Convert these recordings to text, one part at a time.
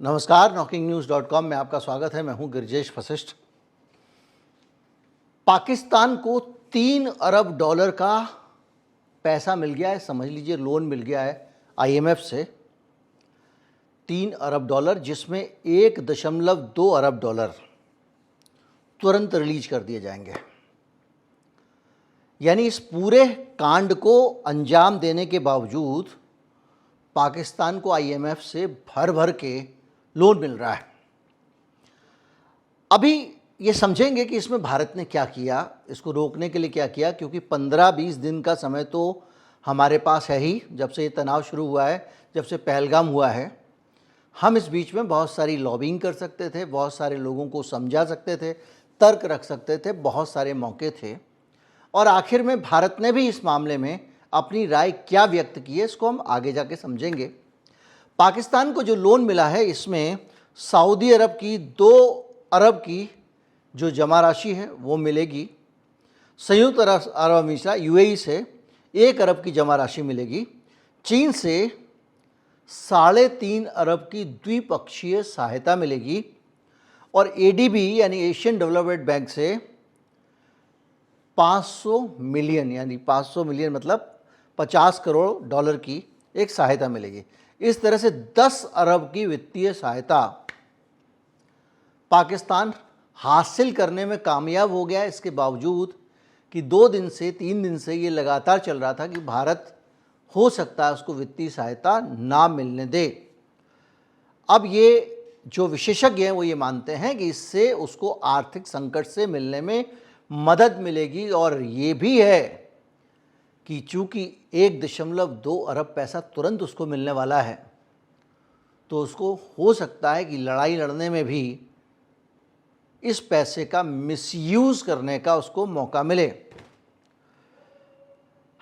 नमस्कार, knocking-news.com में आपका स्वागत है। मैं हूं गिरिजेश वशिष्ठ। पाकिस्तान को $3 अरब का पैसा मिल गया है, समझ लीजिए लोन मिल गया है IMF से $3 अरब, जिसमें $1.2 अरब तुरंत रिलीज कर दिए जाएंगे। यानी इस पूरे कांड को अंजाम देने के बावजूद पाकिस्तान को IMF से भर भर के लोन मिल रहा है। अभी ये समझेंगे कि इसमें भारत ने क्या किया, इसको रोकने के लिए क्या किया, क्योंकि 15-20 दिन का समय तो हमारे पास है ही। जब से ये तनाव शुरू हुआ है, जब से पहलगाम हुआ है, हम इस बीच में बहुत सारी लॉबिंग कर सकते थे, बहुत सारे लोगों को समझा सकते थे, तर्क रख सकते थे, बहुत सारे मौके थे। और आखिर में भारत ने भी इस मामले में अपनी राय क्या व्यक्त की है, इसको हम आगे जाके समझेंगे। पाकिस्तान को जो लोन मिला है, इसमें सऊदी अरब की 2 अरब की जो जमा राशि है वो मिलेगी, संयुक्त अरब अमीरात UAE से 1 अरब की जमा राशि मिलेगी, चीन से 3.5 अरब की द्विपक्षीय सहायता मिलेगी और ADB यानी एशियन डेवलपमेंट बैंक से 500 मिलियन यानी 500 मिलियन मतलब $50 करोड़ की एक सहायता मिलेगी। इस तरह से 10 अरब की वित्तीय सहायता पाकिस्तान हासिल करने में कामयाब हो गया। इसके बावजूद कि 2 दिन से 3 दिन से ये लगातार चल रहा था कि भारत हो सकता है उसको वित्तीय सहायता ना मिलने दे। अब ये जो विशेषज्ञ हैं वो ये मानते हैं कि इससे उसको आर्थिक संकट से मिलने में मदद मिलेगी और ये भी है कि चूंकि 1.2 अरब पैसा तुरंत उसको मिलने वाला है, तो उसको हो सकता है कि लड़ाई लड़ने में भी इस पैसे का मिसयूज़ करने का उसको मौका मिले।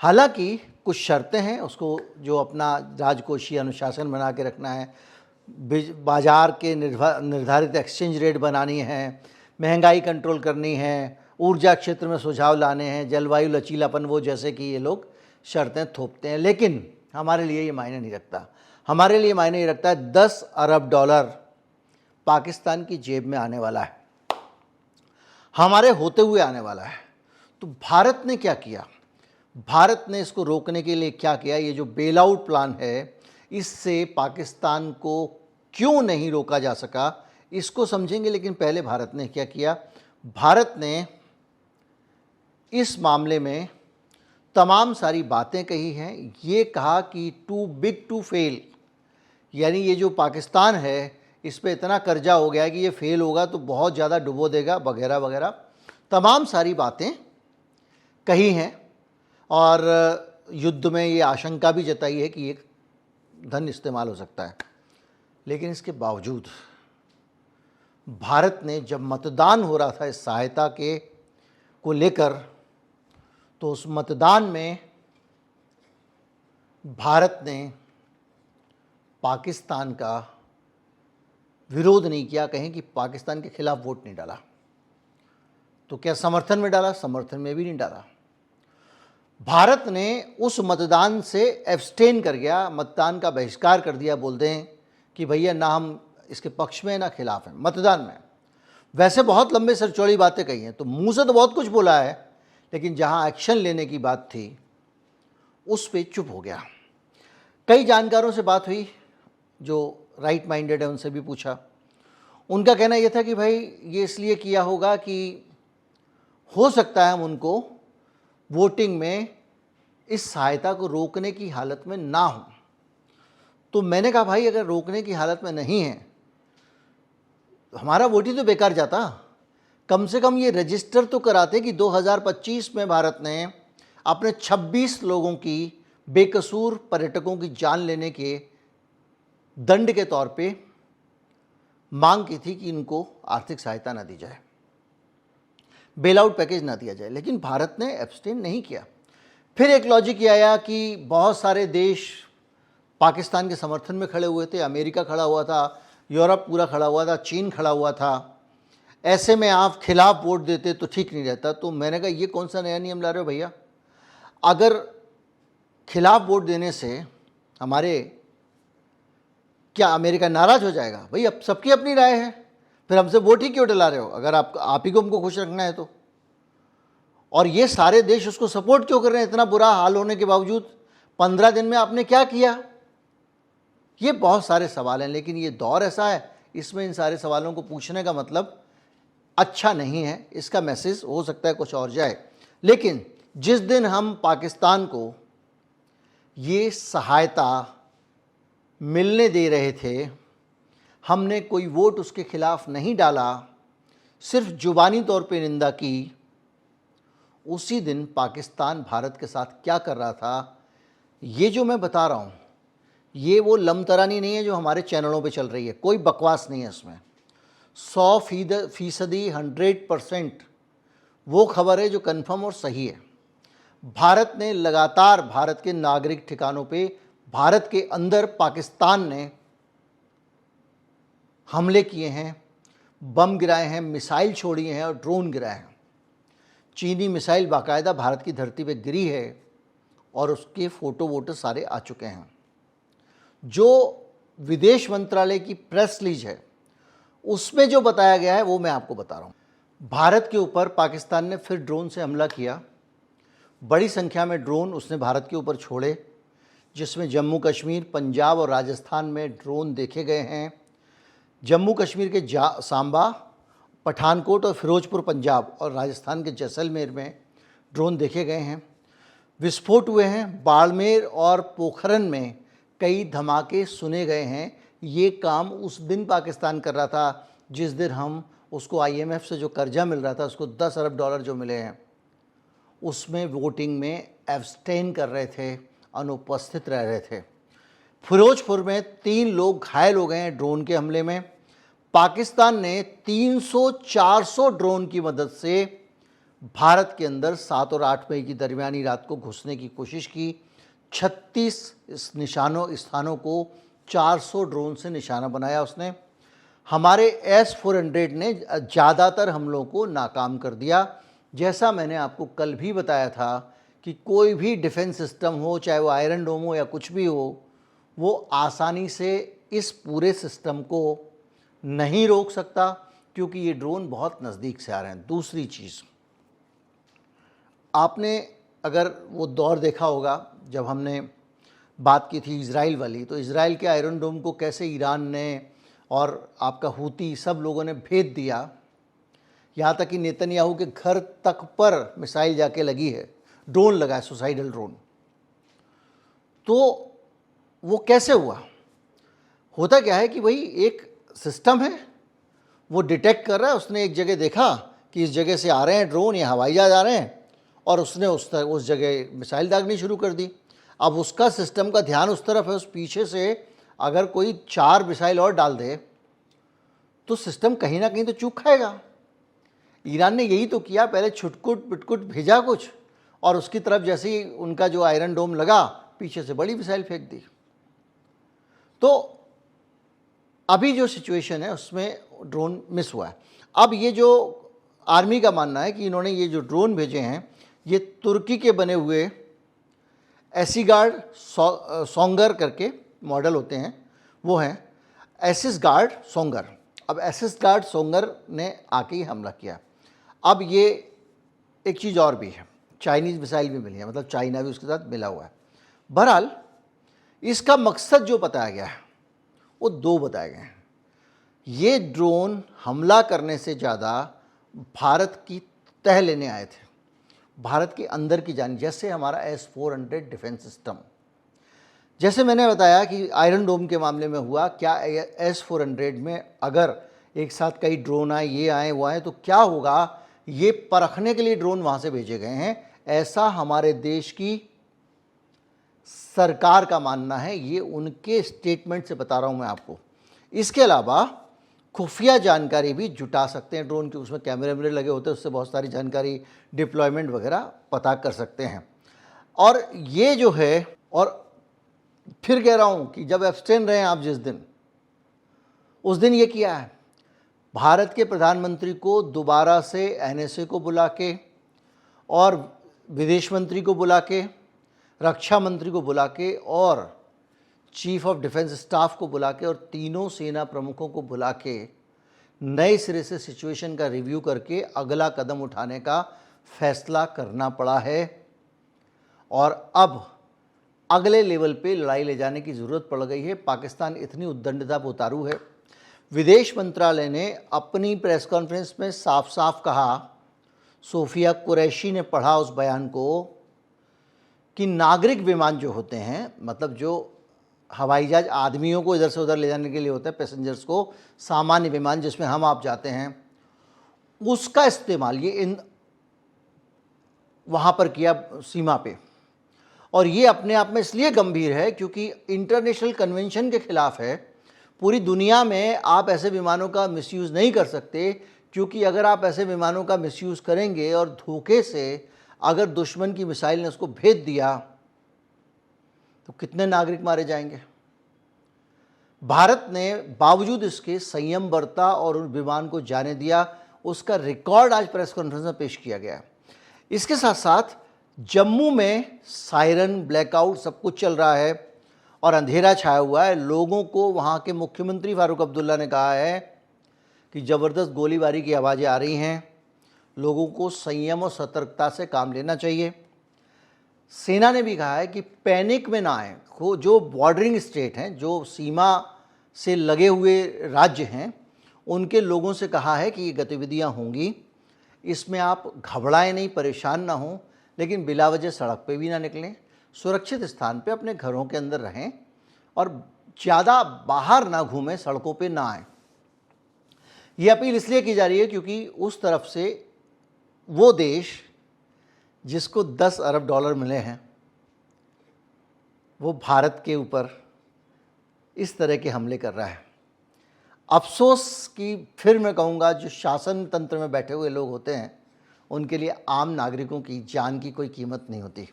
हालांकि कुछ शर्तें हैं, उसको जो अपना राजकोषीय अनुशासन बना के रखना है, बाजार के निर्धारित एक्सचेंज रेट बनानी है, महंगाई कंट्रोल करनी है, ऊर्जा क्षेत्र में सुझाव लाने हैं, जलवायु लचीलापन, वो जैसे कि ये लोग शर्तें थोपते हैं। लेकिन हमारे लिए ये मायने नहीं रखता। हमारे लिए मायने ये रखता है $10 अरब पाकिस्तान की जेब में आने वाला है, हमारे होते हुए आने वाला है। तो भारत ने क्या किया, भारत ने इसको रोकने के लिए क्या किया? ये जो बेल आउट प्लान है, इससे पाकिस्तान को क्यों नहीं रोका जा सका, इसको समझेंगे। लेकिन पहले भारत ने क्या किया? भारत ने इस मामले में तमाम सारी बातें कही हैं। ये कहा कि टू बिग टू फेल, यानी ये जो पाकिस्तान है इस पे इतना कर्जा हो गया है कि ये फेल होगा तो बहुत ज़्यादा डुबो देगा, वगैरह वगैरह तमाम सारी बातें कही हैं। और युद्ध में ये आशंका भी जताई है कि ये धन इस्तेमाल हो सकता है। लेकिन इसके बावजूद भारत ने जब मतदान हो रहा था इस सहायता के को लेकर, तो उस मतदान में भारत ने पाकिस्तान का विरोध नहीं किया, कहें कि पाकिस्तान के खिलाफ वोट नहीं डाला। तो क्या समर्थन में डाला? समर्थन में भी नहीं डाला। भारत ने उस मतदान से एब्सटेन कर गया, मतदान का बहिष्कार कर दिया। बोलते हैं कि भैया ना हम इसके पक्ष में ना खिलाफ हैं मतदान में। वैसे बहुत लंबे सर चौड़ी बातें कही हैं, तो मुंह से तो बहुत कुछ बोला है, लेकिन जहां एक्शन लेने की बात थी उस पे चुप हो गया। कई जानकारों से बात हुई जो राइट माइंडेड है, उनसे भी पूछा। उनका कहना यह था कि भाई ये इसलिए किया होगा कि हो सकता है हम उनको वोटिंग में इस सहायता को रोकने की हालत में ना हो। तो मैंने कहा भाई अगर रोकने की हालत में नहीं है तो हमारा वोट ही तो बेकार जाता। कम से कम ये रजिस्टर तो कराते कि 2025 में भारत ने अपने 26 लोगों की बेकसूर पर्यटकों की जान लेने के दंड के तौर पे मांग की थी कि इनको आर्थिक सहायता ना दी जाए, बेल आउट पैकेज ना दिया जाए। लेकिन भारत ने एब्सटेन नहीं किया। फिर एक लॉजिक ये आया कि बहुत सारे देश पाकिस्तान के समर्थन में खड़े हुए थे। अमेरिका खड़ा हुआ था, यूरोप पूरा खड़ा हुआ था, चीन खड़ा हुआ था। ऐसे में आप खिलाफ वोट देते तो ठीक नहीं रहता। तो मैंने कहा ये कौन सा नया नियम ला रहे हो भैया? अगर खिलाफ वोट देने से हमारे क्या अमेरिका नाराज हो जाएगा? भाई अब सबकी अपनी राय है, फिर हमसे वोट ही क्यों दिला रहे हो अगर आप ही को हमको खुश रखना है तो? और ये सारे देश उसको सपोर्ट क्यों कर रहे हैं इतना बुरा हाल होने के बावजूद? 15 दिन में आपने क्या किया? ये बहुत सारे सवाल हैं, लेकिन ये दौर ऐसा है, इसमें इन सारे सवालों को पूछने का मतलब अच्छा नहीं है। इसका मैसेज हो सकता है कुछ और जाए। लेकिन जिस दिन हम पाकिस्तान को ये सहायता मिलने दे रहे थे, हमने कोई वोट उसके खिलाफ नहीं डाला, सिर्फ जुबानी तौर पे निंदा की, उसी दिन पाकिस्तान भारत के साथ क्या कर रहा था, ये जो मैं बता रहा हूँ, ये वो लमतरानी नहीं है जो हमारे चैनलों पे चल रही है, कोई बकवास नहीं है इसमें। 100% 100% वो खबर है जो कन्फर्म और सही है। भारत ने लगातार भारत के नागरिक ठिकानों पे, भारत के अंदर पाकिस्तान ने हमले किए हैं, बम गिराए हैं, मिसाइल छोड़ी हैं और ड्रोन गिराए हैं। चीनी मिसाइल बाकायदा भारत की धरती पे गिरी है और उसके फ़ोटो वोटो सारे आ चुके हैं। जो विदेश मंत्रालय की प्रेस रिलीज है उसमें जो बताया गया है वो मैं आपको बता रहा हूँ। भारत के ऊपर पाकिस्तान ने फिर ड्रोन से हमला किया। बड़ी संख्या में ड्रोन उसने भारत के ऊपर छोड़े, जिसमें जम्मू कश्मीर, पंजाब और राजस्थान में ड्रोन देखे गए हैं। जम्मू कश्मीर के सांबा, पठानकोट और फिरोजपुर पंजाब और राजस्थान के जैसलमेर में ड्रोन देखे गए हैं। विस्फोट हुए हैं। बाड़मेर और पोखरन में कई धमाके सुने गए हैं। ये काम उस दिन पाकिस्तान कर रहा था जिस दिन हम उसको IMF से जो कर्जा मिल रहा था, उसको $10 अरब जो मिले हैं, उसमें वोटिंग में एब्सटेन कर रहे थे, अनुपस्थित रह रहे थे। फिरोजपुर में 3 लोग घायल हो गए हैं ड्रोन के हमले में। पाकिस्तान ने 300-400 ड्रोन की मदद से भारत के अंदर 7 और 8 मई की दरमियानी रात को घुसने की कोशिश की। 36 स्थानों को 400 ड्रोन से निशाना बनाया उसने। हमारे S-400 ने ज़्यादातर हमलों को नाकाम कर दिया। जैसा मैंने आपको कल भी बताया था कि कोई भी डिफेंस सिस्टम हो, चाहे वो आयरन डोम हो या कुछ भी हो, वो आसानी से इस पूरे सिस्टम को नहीं रोक सकता, क्योंकि ये ड्रोन बहुत नज़दीक से आ रहे हैं। दूसरी चीज़, आपने अगर वो दौर देखा होगा जब हमने बात की थी इज़राइल वाली, तो इज़राइल के आयरन डोम को कैसे ईरान ने और आपका हूती सब लोगों ने भेद दिया, यहाँ तक कि नेतन्याहू के घर तक पर मिसाइल जाके लगी है, ड्रोन लगा है, सुसाइडल ड्रोन। तो वो कैसे हुआ? होता क्या है कि भाई एक सिस्टम है, वो डिटेक्ट कर रहा है। उसने एक जगह देखा कि इस जगह से आ रहे हैं ड्रोन या हवाई जहाज आ रहे हैं, और उसने उस जगह मिसाइल दागनी शुरू कर दी। अब उसका सिस्टम का ध्यान उस तरफ है, उस पीछे से अगर कोई 4 मिसाइल और डाल दे तो सिस्टम कहीं ना कहीं तो चूक खाएगा। ईरान ने यही तो किया, पहले छुटकुट पिटकुट भेजा कुछ, और उसकी तरफ जैसे ही उनका जो आयरन डोम लगा, पीछे से बड़ी मिसाइल फेंक दी। तो अभी जो सिचुएशन है उसमें ड्रोन मिस हुआ है। अब ये जो आर्मी का मानना है कि इन्होंने ये जो ड्रोन भेजे हैं, ये तुर्की के बने हुए एसीगार्ड सोंगर करके मॉडल होते हैं, वो हैं एसिस गार्ड सोंगर। अब एसिस गार्ड सोंगर ने आके ही हमला किया। अब ये एक चीज़ और भी है, चाइनीज़ मिसाइल भी मिली है, मतलब चाइना भी उसके साथ मिला हुआ है। बहरहाल इसका मकसद जो बताया गया है वो 2 बताए गए हैं। ये ड्रोन हमला करने से ज़्यादा भारत की तह लेने आए थे, भारत के अंदर की जान, जैसे हमारा S-400 डिफेंस सिस्टम। जैसे मैंने बताया कि आयरन डोम के मामले में हुआ क्या, S-400 में अगर एक साथ कई ड्रोन आए, ये आए वो आए, तो क्या होगा, ये परखने के लिए ड्रोन वहाँ से भेजे गए हैं, ऐसा हमारे देश की सरकार का मानना है। ये उनके स्टेटमेंट से बता रहा हूँ मैं आपको। इसके अलावा खुफिया जानकारी भी जुटा सकते हैं ड्रोन के, उसमें कैमरे वैमरे लगे होते हैं, उससे बहुत सारी जानकारी, डिप्लॉयमेंट वगैरह पता कर सकते हैं। और ये जो है, और फिर कह रहा हूँ कि जब एब्सटेन रहे आप जिस दिन, उस दिन ये किया है, भारत के प्रधानमंत्री को दोबारा से NSA को बुला के और विदेश मंत्री को बुला के, रक्षा मंत्री को बुला के और चीफ ऑफ डिफेंस स्टाफ को बुला के और तीनों सेना प्रमुखों को बुला के नए सिरे से सिचुएशन का रिव्यू करके अगला कदम उठाने का फैसला करना पड़ा है और अब अगले लेवल पे लड़ाई ले जाने की ज़रूरत पड़ गई है। पाकिस्तान इतनी उद्दंडता पर उतारू है। विदेश मंत्रालय ने अपनी प्रेस कॉन्फ्रेंस में साफ साफ कहा, सोफिया कुरैशी ने पढ़ा उस बयान को, कि नागरिक विमान जो होते हैं, मतलब जो हवाई जहाज आदमियों को इधर से उधर ले जाने के लिए होता है, पैसेंजर्स को, सामान्य विमान जिसमें हम आप जाते हैं, उसका इस्तेमाल ये इन वहाँ पर किया सीमा पे। और ये अपने आप में इसलिए गंभीर है क्योंकि इंटरनेशनल कन्वेंशन के खिलाफ है। पूरी दुनिया में आप ऐसे विमानों का मिसयूज़ नहीं कर सकते, क्योंकि अगर आप ऐसे विमानों का मिसयूज़ करेंगे और धोखे से अगर दुश्मन की मिसाइल ने उसको भेद दिया तो कितने नागरिक मारे जाएंगे। भारत ने बावजूद इसके संयम बरता और उन विमान को जाने दिया। उसका रिकॉर्ड आज प्रेस कॉन्फ्रेंस में पेश किया गया। इसके साथ साथ जम्मू में सायरन, ब्लैकआउट सब कुछ चल रहा है और अंधेरा छाया हुआ है। लोगों को वहाँ के मुख्यमंत्री फारूक अब्दुल्ला ने कहा है कि ज़बरदस्त गोलीबारी की आवाज़ें आ रही हैं, लोगों को संयम और सतर्कता से काम लेना चाहिए। सेना ने भी कहा है कि पैनिक में ना आए। जो बॉर्डरिंग स्टेट हैं, जो सीमा से लगे हुए राज्य हैं, उनके लोगों से कहा है कि ये गतिविधियां होंगी, इसमें आप घबराएं नहीं, परेशान ना हों, लेकिन बिलावजह सड़क पे भी ना निकलें, सुरक्षित स्थान पे अपने घरों के अंदर रहें और ज़्यादा बाहर ना घूमें, सड़कों पे ना आएँ। ये अपील इसलिए की जा रही है क्योंकि उस तरफ से वो देश जिसको 10 अरब डॉलर मिले हैं, वो भारत के ऊपर इस तरह के हमले कर रहा है। अफसोस कि फिर मैं कहूँगा, जो शासन तंत्र में बैठे हुए लोग होते हैं, उनके लिए आम नागरिकों की जान की कोई कीमत नहीं होती।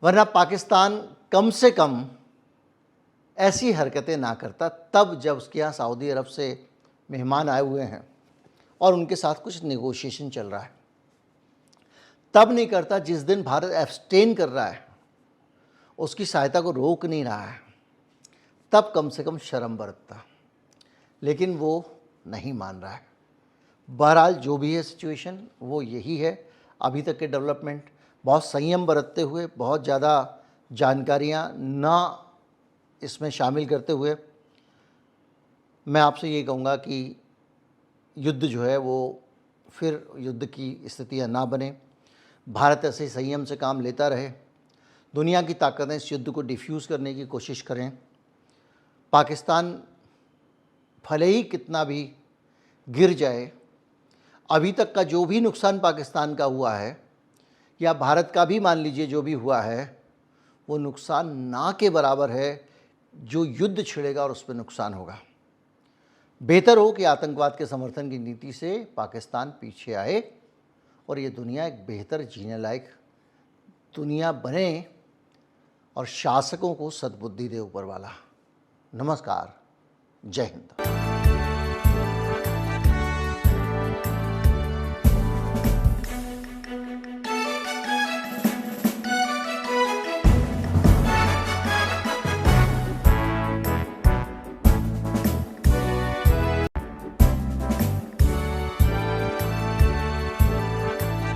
वरना पाकिस्तान कम से कम ऐसी हरकतें ना करता तब जब उसके यहाँ सऊदी अरब से मेहमान आए हुए हैं और उनके साथ कुछ नेगोशिएशन चल रहा है। तब नहीं करता जिस दिन भारत एब्सटेन कर रहा है, उसकी सहायता को रोक नहीं रहा है, तब कम से कम शर्म बरतता। लेकिन वो नहीं मान रहा है। बहरहाल जो भी है सिचुएशन, वो यही है अभी तक के डेवलपमेंट। बहुत संयम बरतते हुए, बहुत ज़्यादा जानकारियाँ ना इसमें शामिल करते हुए, मैं आपसे ये कहूँगा कि युद्ध जो है वो फिर युद्ध की स्थितियाँ ना बने। भारत ऐसे संयम से काम लेता रहे। दुनिया की ताकतें इस युद्ध को डिफ्यूज़ करने की कोशिश करें। पाकिस्तान भले ही कितना भी गिर जाए, अभी तक का जो भी नुकसान पाकिस्तान का हुआ है, या भारत का भी मान लीजिए जो भी हुआ है, वो नुकसान ना के बराबर है जो युद्ध छिड़ेगा और उस पर नुकसान होगा। बेहतर हो कि आतंकवाद के समर्थन की नीति से पाकिस्तान पीछे आए और ये दुनिया एक बेहतर जीने लायक दुनिया बने और शासकों को सद्बुद्धि दे ऊपर वाला। नमस्कार, जय हिंद।